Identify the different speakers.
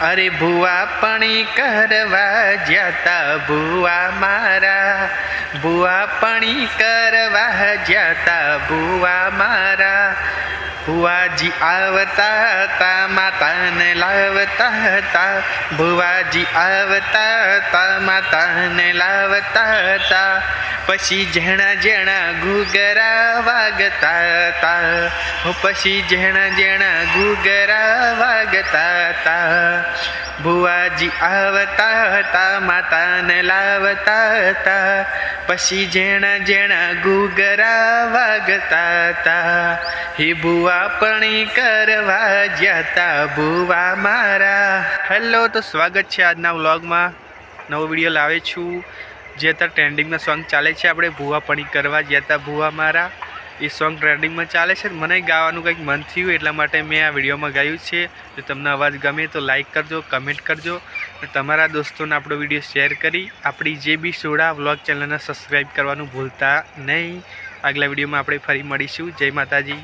Speaker 1: अरे भुआ पणी करवा जाता बुआ मारा, बुआ पणी करवा जाता बुआ मारा। बुआजी आवता ता माता ने लावता ता, बुआजी आवता ता माता ने लावता ता। पछी जेणा जेणा घूगरा वागता ता, पछी जेणा जेणा घूगरा वागता ता। बुआजी आवता ता माता ने लावता ता, पछी जेणा जेणा घूगरा वागता ता। हे बुआ पणी करवा जाता बुआ मारा। हेलो, तो स्वागत है आज व्लॉग में। नवो विडियो लावे छू जे अत्यारे ट्रेंडिंग में सॉन्ग चाले छे आपणे भुआ पणी करवा जाता बुआ मारा। ये सॉन्ग ट्रेंडिंग में चाले छे, मने गावानुं कंईक मन थयुं एटला माटे मैं आ विडियो में गायुं छे। जो तमने अवाज गमे तो लाइक करजो, कमेंट करजो, तमारा दोस्तों ने आपणो विडियो शेर करी आपणी जे बी सोडा व्लॉग चेनल ने सब्सक्राइब करवानुं भूलता नहीं। आगला विडियो में आपणे फरी मळीशुं। जय माताजी।